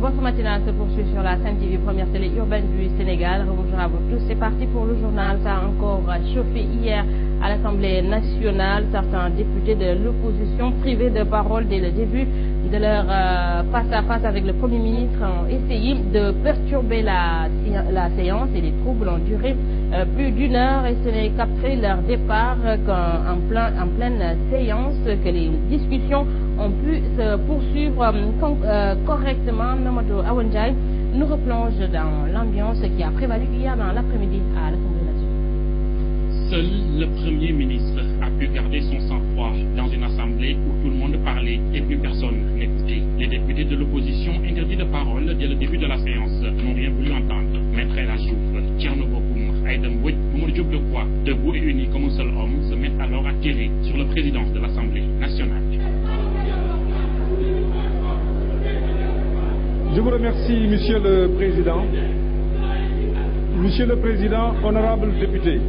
Votre matinale se poursuit sur la Sen TV, première télé urbaine du Sénégal. Bonjour à vous tous. C'est parti pour le journal. Ça a encore chauffé hier à l'Assemblée nationale. Certains députés de l'opposition, privés de parole dès le début de leur face-à-face avec le Premier ministre, ont essayé de perturber la séance et les troubles ont duré plus d'une heure et ce n'est qu'après leur départ en pleine séance que les discussions ont pu se poursuivre correctement. Mamadou Awanjai nous replonge dans l'ambiance qui a prévalu hier dans l'après-midi à l'Assemblée nationale. Seul le Premier ministre a pu garder son sang-froid dans une assemblée où tout le monde parlait et plus personne n'écoutait. Les députés de l'opposition interdits de parole dès le début de la séance n'ont rien voulu entendre. Maître El Hadji Diouf, Thierno Bocoum, Aïda Mbodj, Mamadou Diop Decroix, debout et unis comme un seul homme, se mettent alors à tirer sur le président de l'Assemblée nationale. Je vous remercie, Monsieur le Président. Monsieur le Président, honorables députés.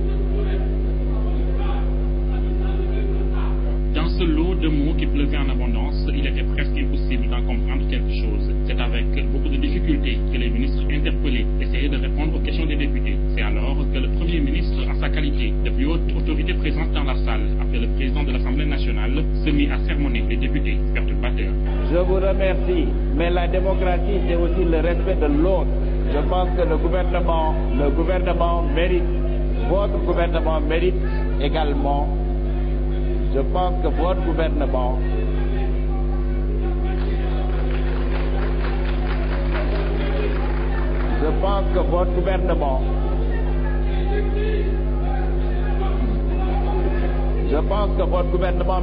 Dans ce lot de mots qui pleuvait en abondance, il était presque impossible d'en comprendre quelque chose. C'est avec beaucoup de difficultés que les ministres interpellés essayaient de répondre aux questions des députés. C'est alors que le Premier ministre, en sa qualité de plus haute autorité présente dans la salle, après le président de l'Assemblée nationale, se mit à sermonner les députés perturbateurs. Je vous remercie, mais la démocratie, c'est aussi le respect de l'autre. Je pense que le gouvernement mérite, votre gouvernement mérite également. Je pense que votre gouvernement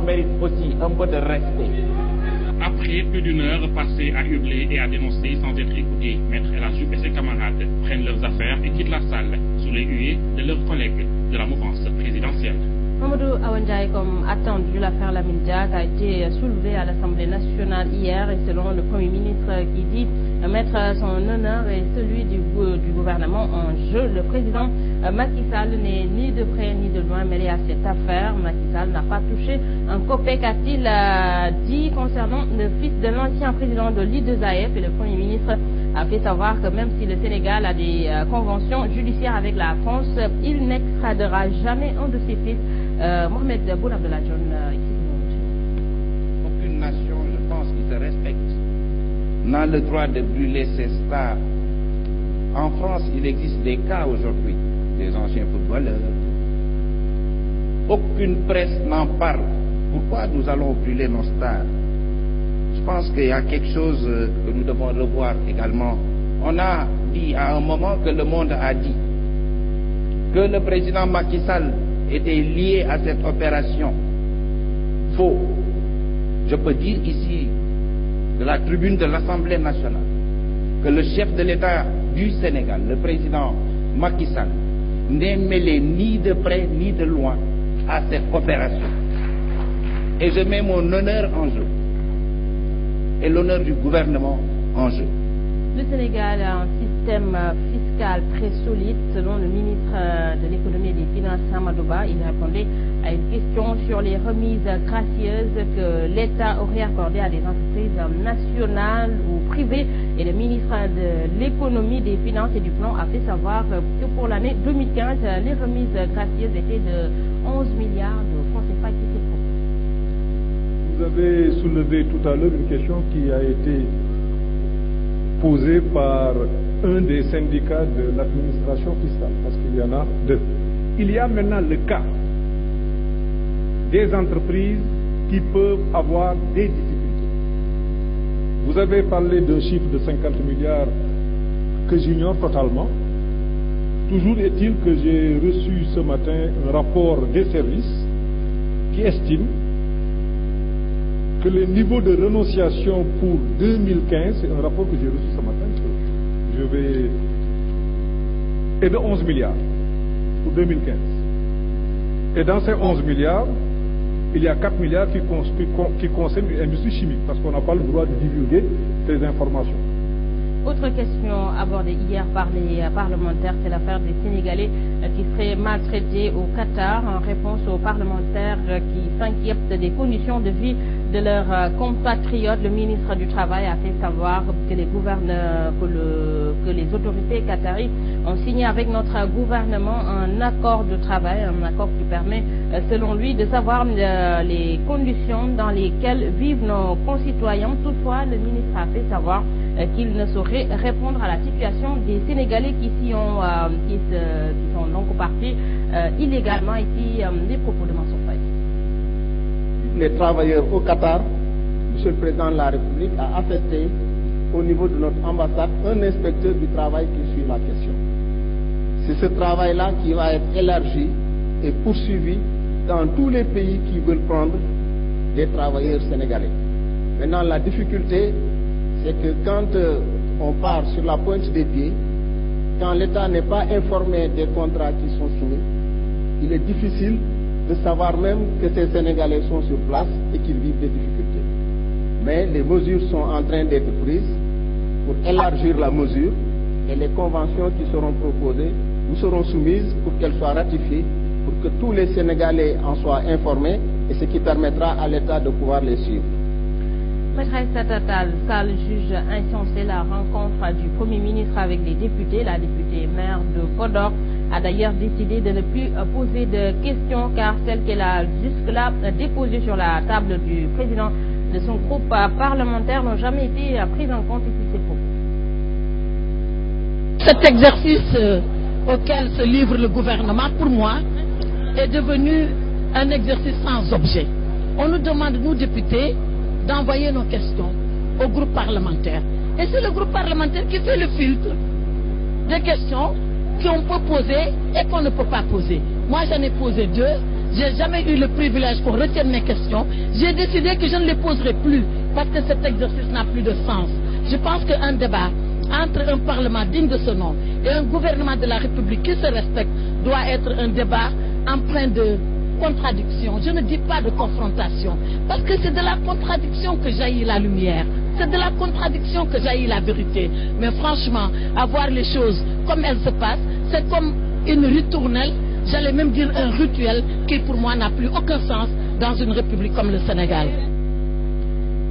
mérite aussi un peu de respect. Après plus d'une heure passée à hurler et à dénoncer sans être écoutés, Maître El Hadji Diouf et ses camarades prennent leurs affaires et quittent la salle sous les huées de leurs collègues de la mouvance présidentielle. Mamadou Awanjai, comme attendu, l'affaire Lamine Diack a été soulevée à l'Assemblée nationale hier et selon le Premier ministre qui dit mettre son honneur et celui du gouvernement en jeu, le président Macky Sall n'est ni de près ni de loin mêlé à cette affaire. Macky Sall n'a pas touché un copec, a-t-il dit concernant le fils de l'ancien président de l'I2AF, et le Premier ministre a fait savoir que même si le Sénégal a des conventions judiciaires avec la France, il n'extradera jamais un de ses fils. Mohamed Boun Abdallah John, aucune nation, je pense, qui se respecte n'a le droit de brûler ses stars. En France, il existe des cas aujourd'hui, des anciens footballeurs. Aucune presse n'en parle. Pourquoi nous allons brûler nos stars? Je pense qu'il y a quelque chose que nous devons revoir également. On a dit à un moment que le monde a dit que le président Macky Sall était lié à cette opération. Faux. Je peux dire ici, de la tribune de l'Assemblée nationale, que le chef de l'État du Sénégal, le président Macky Sall, n'est mêlé ni de près ni de loin à cette opération. Et je mets mon honneur en jeu et l'honneur du gouvernement en jeu. Le Sénégal a un système fiscal très solide, selon le ministre de l'économie et des finances, Amadou Ba. Il répondait à une question sur les remises gracieuses que l'État aurait accordées à des entreprises nationales ou privées. Et le ministre de l'économie, des finances et du plan a fait savoir que pour l'année 2015, les remises gracieuses étaient de 11 milliards de francs CFA. Vous avez soulevé tout à l'heure une question qui a été posée par un des syndicats de l'administration fiscale, parce qu'il y en a deux. Il y a maintenant le cas des entreprises qui peuvent avoir des difficultés. Vous avez parlé d'un chiffre de 50 milliards que j'ignore totalement. Toujours est-il que j'ai reçu ce matin un rapport des services qui estime que le niveau de renonciation pour 2015, c'est un rapport que j'ai reçu ce matin, est de 11 milliards pour 2015. Et dans ces 11 milliards, il y a 4 milliards qui concernent l'industrie chimique, parce qu'on n'a pas le droit de divulguer ces informations. Autre question abordée hier par les parlementaires, c'est l'affaire des Sénégalais qui seraient maltraités au Qatar, en réponse aux parlementaires qui s'inquiètent des conditions de vie de leurs compatriotes. Le ministre du Travail a fait savoir que les gouverneurs, que les autorités qataries ont signé avec notre gouvernement un accord de travail, un accord qui permet, selon lui, de savoir les conditions dans lesquelles vivent nos concitoyens. Toutefois, le ministre a fait savoir qu'il ne saurait répondre à la situation des Sénégalais qui sont donc partis illégalement. Ici, les propos de Mansour Faye. Les travailleurs au Qatar, Monsieur le Président de la République a affecté au niveau de notre ambassade un inspecteur du travail qui suit la question. C'est ce travail-là qui va être élargi et poursuivi dans tous les pays qui veulent prendre des travailleurs sénégalais. Maintenant, la difficulté, c'est que quand on part sur la pointe des pieds, quand l'État n'est pas informé des contrats qui sont soumis, il est difficile de savoir même que ces Sénégalais sont sur place et qu'ils vivent des difficultés. Mais les mesures sont en train d'être prises pour élargir la mesure et les conventions qui seront proposées vous seront soumises pour qu'elles soient ratifiées, pour que tous les Sénégalais en soient informés et ce qui permettra à l'État de pouvoir les suivre. Maîtresse Tatal Sall juge insensé la rencontre du Premier ministre avec les députés. La députée maire de Podor a d'ailleurs décidé de ne plus poser de questions car celles qu'elle a jusque-là déposées sur la table du président de son groupe parlementaire n'ont jamais été prises en compte. Ici, c'est propos. Cet exercice auquel se livre le gouvernement, pour moi, est devenu un exercice sans objet. On nous demande, nous députés, d'envoyer nos questions au groupe parlementaire. Et c'est le groupe parlementaire qui fait le filtre des questions qu'on peut poser et qu'on ne peut pas poser. Moi, j'en ai posé 2. J'ai jamais eu le privilège qu'on retienne mes questions. J'ai décidé que je ne les poserai plus parce que cet exercice n'a plus de sens. Je pense qu'un débat entre un parlement digne de ce nom et un gouvernement de la République qui se respecte doit être un débat empreint de contradiction. Je ne dis pas de confrontation, parce que c'est de la contradiction que jaillit la lumière. C'est de la contradiction que jaillit la vérité. Mais franchement, avoir les choses comme elles se passent, c'est comme une ritournelle, j'allais même dire un rituel qui pour moi n'a plus aucun sens dans une république comme le Sénégal.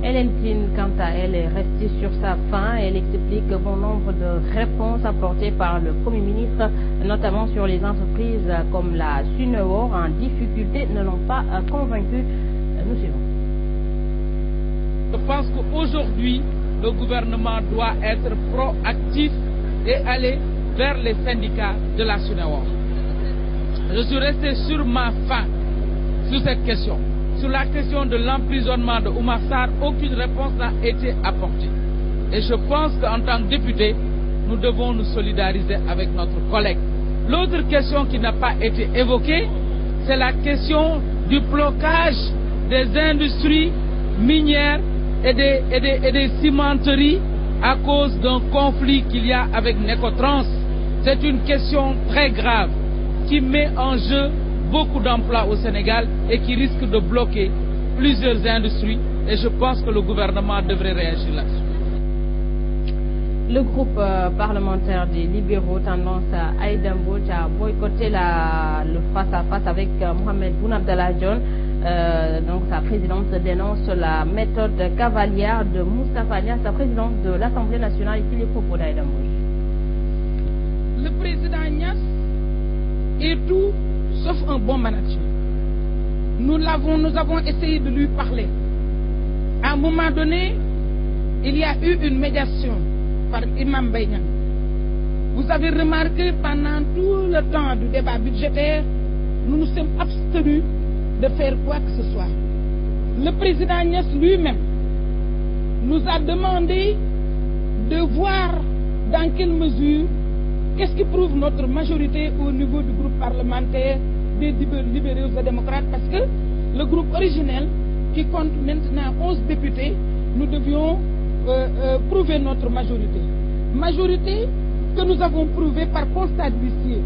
Hélène Tine, quant à elle, est restée sur sa faim. Elle explique que bon nombre de réponses apportées par le Premier ministre, notamment sur les entreprises comme la Suneor en difficulté, ne l'ont pas convaincue. Nous suivons. Je pense qu'aujourd'hui, le gouvernement doit être proactif et aller vers les syndicats de la Suneor. Je suis resté sur ma faim sur cette question. Sur la question de l'emprisonnement de Oumar Sarr, aucune réponse n'a été apportée. Et je pense qu'en tant que député, nous devons nous solidariser avec notre collègue. L'autre question qui n'a pas été évoquée, c'est la question du blocage des industries minières et des cimenteries à cause d'un conflit qu'il y a avec Necotrans. C'est une question très grave qui met en jeu beaucoup d'emplois au Sénégal et qui risque de bloquer plusieurs industries. Et je pense que le gouvernement devrait réagir là-dessus. Le groupe parlementaire des libéraux tendance à Aïda Mbodj a boycotté le face-à-face avec Mohamed Boun Abdallah Dionne. Donc sa présidente dénonce la méthode cavalière de Moustapha Niasse, sa présidente de l'Assemblée nationale. Ici les propos d'Aïda Mbodj. Le président Niasse est tout sauf un bon manager. Nous avons essayé de lui parler. À un moment donné, il y a eu une médiation par Imam Baïnian. Vous avez remarqué pendant tout le temps du débat budgétaire, nous nous sommes abstenus de faire quoi que ce soit. Le président Niasse lui-même nous a demandé de voir dans quelle mesure, qu'est-ce qui prouve notre majorité au niveau du groupe parlementaire des libéraux et démocrates, parce que le groupe originel, qui compte maintenant 11 députés, nous devions prouver notre majorité. Majorité que nous avons prouvée par constat d'huissier.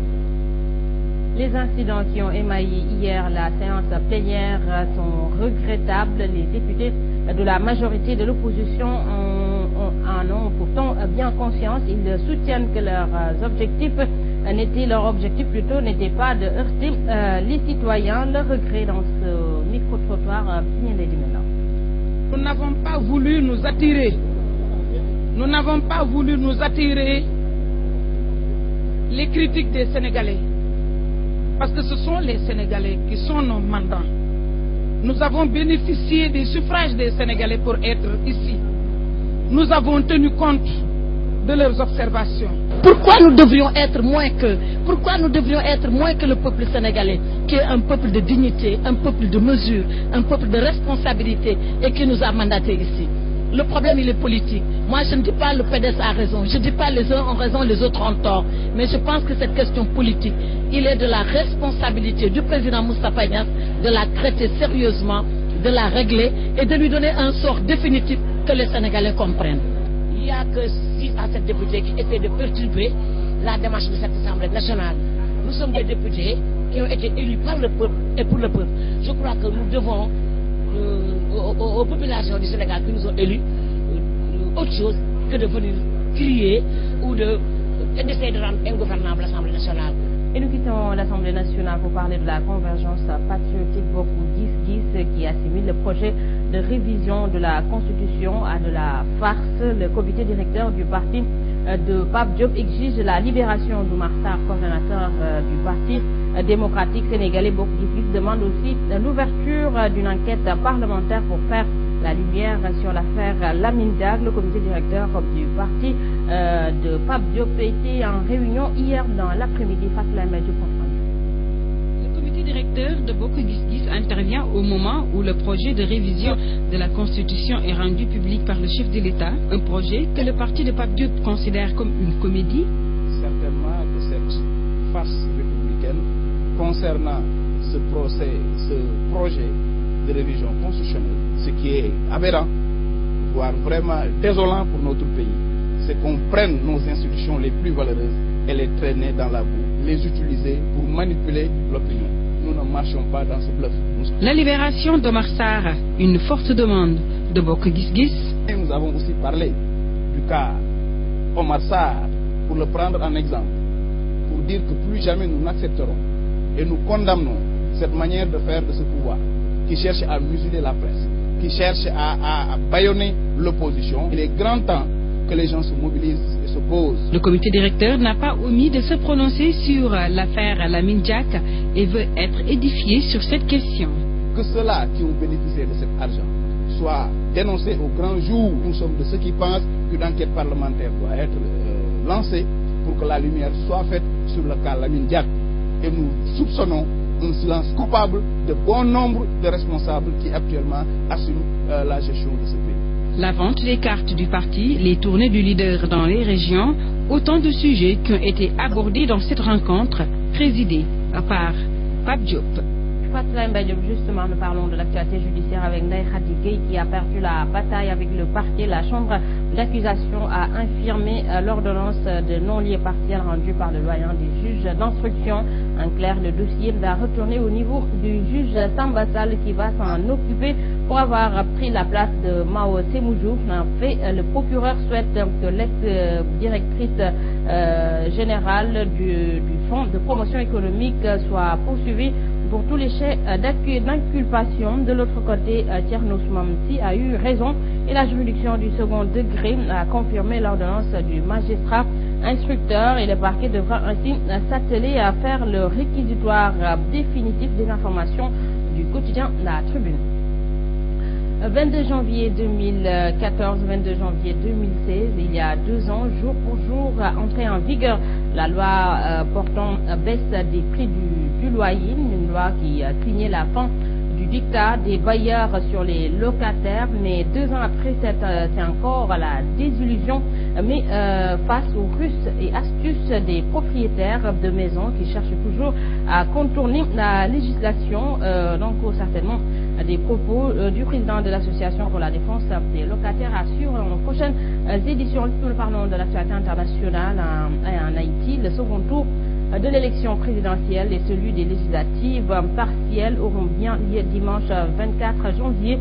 Les incidents qui ont émaillé hier la séance plénière sont regrettables. Les députés de la majorité de l'opposition en ont pourtant bien conscience. Ils soutiennent que leur objectif n'était pas de heurter les citoyens. Le regret dans ce micro-trottoir signé les maintenant. Nous n'avons pas voulu nous attirer. Nous n'avons pas voulu nous attirer les critiques des Sénégalais. Parce que ce sont les Sénégalais qui sont nos mandants. Nous avons bénéficié des suffrages des Sénégalais pour être ici. Nous avons tenu compte de leurs observations. Pourquoi nous devrions être moins que le peuple sénégalais, qui est un peuple de dignité, un peuple de mesure, un peuple de responsabilité et qui nous a mandatés ici? Le problème, il est politique. Moi, je ne dis pas le PDS a raison. Je ne dis pas les uns ont raison, les autres ont tort. Mais je pense que cette question politique, il est de la responsabilité du président Moustapha Niasse de la traiter sérieusement, de la régler et de lui donner un sort définitif que les Sénégalais comprennent. Il n'y a que 6 à 7 députés qui essaient de perturber la démarche de cette Assemblée nationale. Nous sommes des députés qui ont été élus par le peuple et pour le peuple. Je crois que nous devons aux populations du Sénégal qui nous ont élus autre chose que de venir crier ou d'essayer de rendre ingouvernable l'Assemblée nationale. Et nous quittons l'Assemblée nationale pour parler de la convergence patriotique Bokk Gis Gis qui assimile le projet de révision de la Constitution à de la farce. Le comité directeur du parti de Pape Diop exige la libération d'Oumar Sarr, coordonnateur du parti démocratique sénégalais. Bokk Gis Gis demande aussi l'ouverture d'une enquête parlementaire pour faire la lumière sur l'affaire Lamine Diack. Le comité directeur du parti de Pape Diop était en réunion hier dans l'après-midi face à la main du compte. Le comité directeur de Bokk Gis Gis intervient au moment où le projet de révision de la Constitution est rendu public par le chef de l'État, un projet que le parti de Pape Diop considère comme une comédie. Certainement que cette farce républicaine concernant ce projet de révision constitutionnelle, ce qui est aberrant, voire vraiment désolant pour notre pays, c'est qu'on prenne nos institutions les plus valeureuses et les traîner dans la boue, les utiliser pour manipuler l'opinion. Nous ne marchons pas dans ce bluff. La libération d'Oumar Sarr, une forte demande de Bokk Gis Gis. Et nous avons aussi parlé du cas Oumar Sarr pour le prendre en exemple, pour dire que plus jamais nous n'accepterons et nous condamnons cette manière de faire de ce pouvoir qui cherche à museler la presse, qui cherche à bâillonner l'opposition. Il est grand temps que les gens se mobilisent et se posent. Le comité directeur n'a pas omis de se prononcer sur l'affaire Lamine Diack et veut être édifié sur cette question. Que ceux-là qui ont bénéficié de cet argent soient dénoncés au grand jour. Nous sommes de ceux qui pensent qu'une enquête parlementaire doit être lancée pour que la lumière soit faite sur le cas Lamine Diack. Et nous soupçonnons un silence coupable de bon nombre de responsables qui actuellement assument la gestion de ce pays. La vente des cartes du parti, les tournées du leader dans les régions, autant de sujets qui ont été abordés dans cette rencontre présidée par Pape Diop. Justement, nous parlons de l'actualité judiciaire avec Ndeye Khady Gueye qui a perdu la bataille avec le parquet. La chambre d'accusation a infirmé l'ordonnance de non-lieu partiel rendue par le doyen des juges d'instruction. En clair, le dossier va retourner au niveau du juge Samba Sall qui va s'en occuper pour avoir pris la place de Mao Sémoujou. En fait, le procureur souhaite que l'ex-directrice générale du Fonds de promotion économique soit poursuivie pour tous les chefs d'inculpation. De l'autre côté, Thierno Ousmane a eu raison et la juridiction du second degré a confirmé l'ordonnance du magistrat instructeur et le parquet devra ainsi s'atteler à faire le réquisitoire définitif des informations du quotidien La Tribune. 22 janvier 2014, 22 janvier 2016, il y a 2 ans, jour pour jour, entrée en vigueur la loi portant baisse des prix du loyer, une loi qui signait la fin du dictat des bailleurs sur les locataires, mais 2 ans après, c'est encore la désillusion, mais face aux russes et astuces des propriétaires de maisons qui cherchent toujours à contourner la législation, donc certainement des propos du président de l'association pour la défense des locataires assure en prochaines éditions. Nous parlons de l'actualité internationale en Haïti. Le second tour de l'élection présidentielle et celui des législatives partielles auront bien lieu dimanche 24 janvier.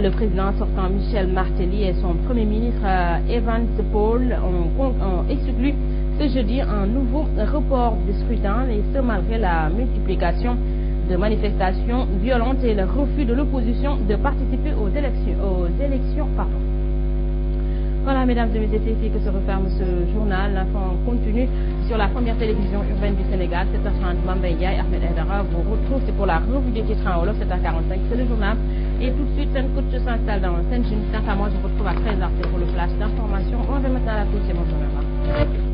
Le président sortant Michel Martelly et son premier ministre Evans Paul ont exclu ce jeudi un nouveau report du scrutin, et ce malgré la multiplication de manifestations violentes et le refus de l'opposition de participer aux élections. Voilà, mesdames et messieurs, c'est ici que se referme ce journal. L'info continue sur la première télévision urbaine du Sénégal. 7h30, Mambay Ndiaye, Ahmed Aïdara vous retrouve. C'est pour la revue des titres en Wolof, 7h45. C'est le journal. Et tout de suite, un coach s'installe dans Saint-Jean. Quant à moi, je vous retrouve à 13h pour le flash d'information. On va maintenant à la touche, c'est mon journal.